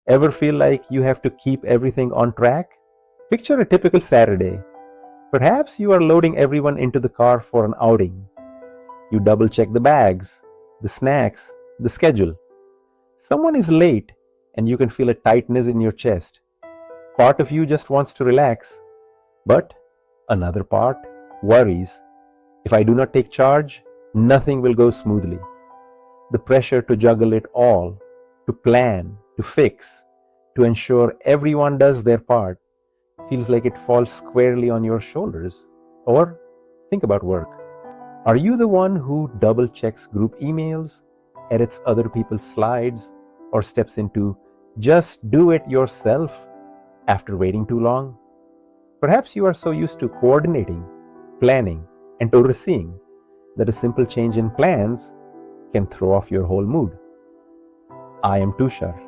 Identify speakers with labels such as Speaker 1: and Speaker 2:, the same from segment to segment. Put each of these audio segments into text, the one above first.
Speaker 1: Ever feel like you have to keep everything on track? Picture a typical Saturday. Perhaps you are loading everyone into the car for an outing. You double check the bags, the snacks, the schedule. Someone is late and you can feel a tightness in your chest. Part of you just wants to relax, but another part worries. If I do not take charge, nothing will go smoothly. The pressure to juggle it all, to plan, to fix, to ensure everyone does their part, feels like it falls squarely on your shoulders. Or think about work. Are you the one who double checks group emails, edits other people's slides, or steps into just do it yourself after waiting too long? Perhaps you are so used to coordinating, planning, and overseeing that a simple change in plans can throw off your whole mood. I am Tushar.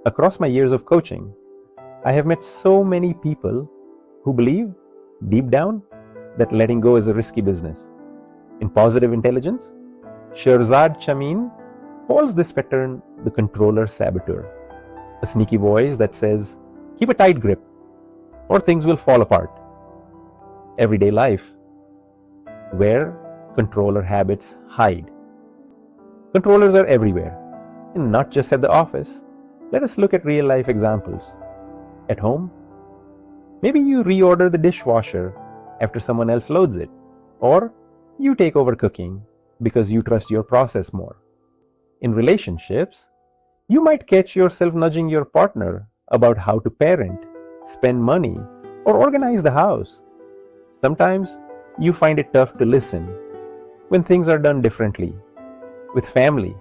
Speaker 1: Across my years of coaching, I have met so many people who believe, deep down, that letting go is a risky business. In Positive Intelligence, Shirzad Chameen calls this pattern the controller saboteur, a sneaky voice that says, keep a tight grip or things will fall apart. Everyday life, where controller habits hide. Controllers are everywhere, and not just at the office. Let us look at real life examples. At home, maybe you reorder the dishwasher after someone else loads it, or you take over cooking because you trust your process more. In relationships, you might catch yourself nudging your partner about how to parent, spend money, or organize the house. Sometimes you find it tough to listen when things are done differently. With family,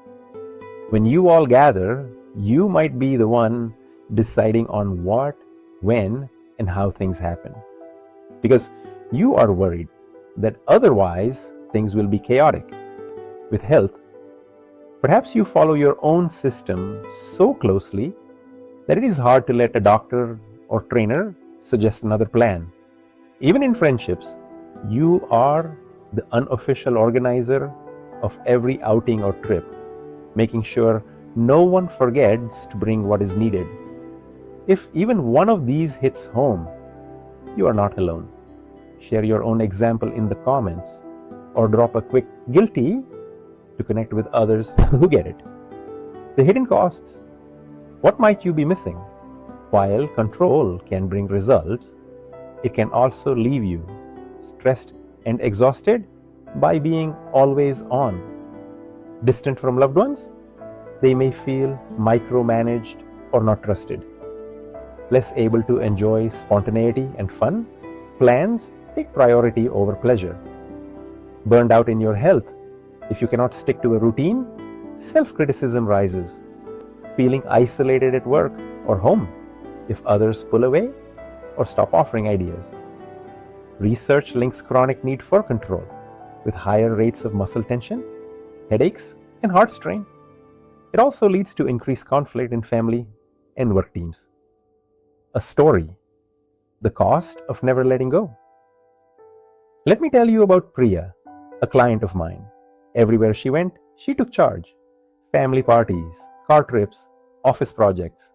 Speaker 1: when you all gather, you might be the one deciding on what, when, and how things happen. Because you are worried that otherwise things will be chaotic. With health, perhaps you follow your own system so closely that it is hard to let a doctor or trainer suggest another plan. Even in friendships, you are the unofficial organizer of every outing or trip, making sure no one forgets to bring what is needed. If even one of these hits home, you are not alone. Share your own example in the comments or drop a quick guilty to connect with others who get it. The hidden costs. What might you be missing? While control can bring results, it can also leave you stressed and exhausted by being always on. Distant from loved ones, they may feel micromanaged or not trusted. Less able to enjoy spontaneity and fun, plans take priority over pleasure. Burned out in your health, if you cannot stick to a routine, self-criticism rises. Feeling isolated at work or home, if others pull away or stop offering ideas. Research links chronic need for control with higher rates of muscle tension, headaches, and heart strain. It also leads to increased conflict in family and work teams. A story, the cost of never letting go. Let me tell you about Priya, a client of mine. Everywhere she went, she took charge. Family parties, car trips, office projects.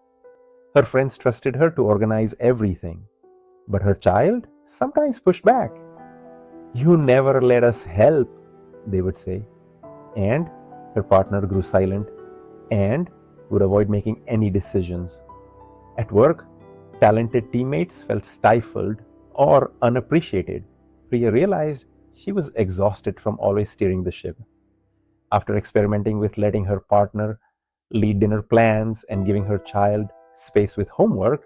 Speaker 1: Her friends trusted her to organize everything, but her child sometimes pushed back. You never let us help, they would say. And her partner grew silent and would avoid making any decisions. At work, talented teammates felt stifled or unappreciated. Priya realized she was exhausted from always steering the ship. After experimenting with letting her partner lead dinner plans and giving her child space with homework,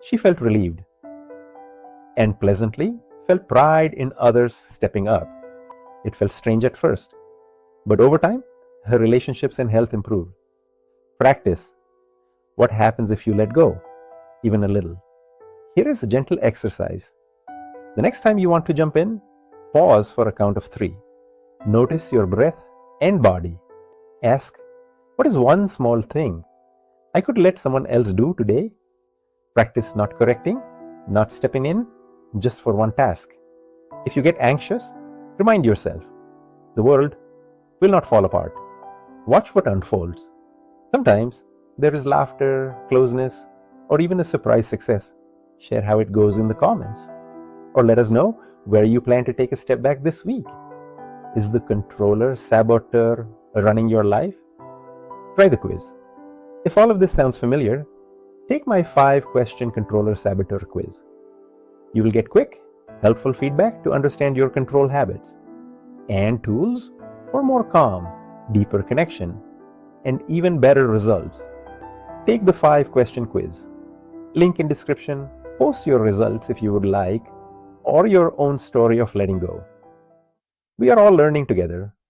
Speaker 1: she felt relieved and pleasantly felt pride in others stepping up. It felt strange at first, but over time, her relationships and health improved. Practice. What happens if you let go, even a little? Here is a gentle exercise. The next time you want to jump in, pause for a count of 3. Notice your breath and body. Ask, what is one small thing I could let someone else do today? Practice not correcting, not stepping in, just for one task. If you get anxious, remind yourself, the world will not fall apart. Watch what unfolds. Sometimes there is laughter, closeness, or even a surprise success. Share how it goes in the comments. Or let us know where you plan to take a step back this week. Is the controller saboteur running your life? Try the quiz. If all of this sounds familiar, take my 5-question controller saboteur quiz. You will get quick, helpful feedback to understand your control habits and tools for more calm, deeper connection, and even better results. Take the 5-question quiz. Link in description. Post your results if you would like, or your own story of letting go. We are all learning together,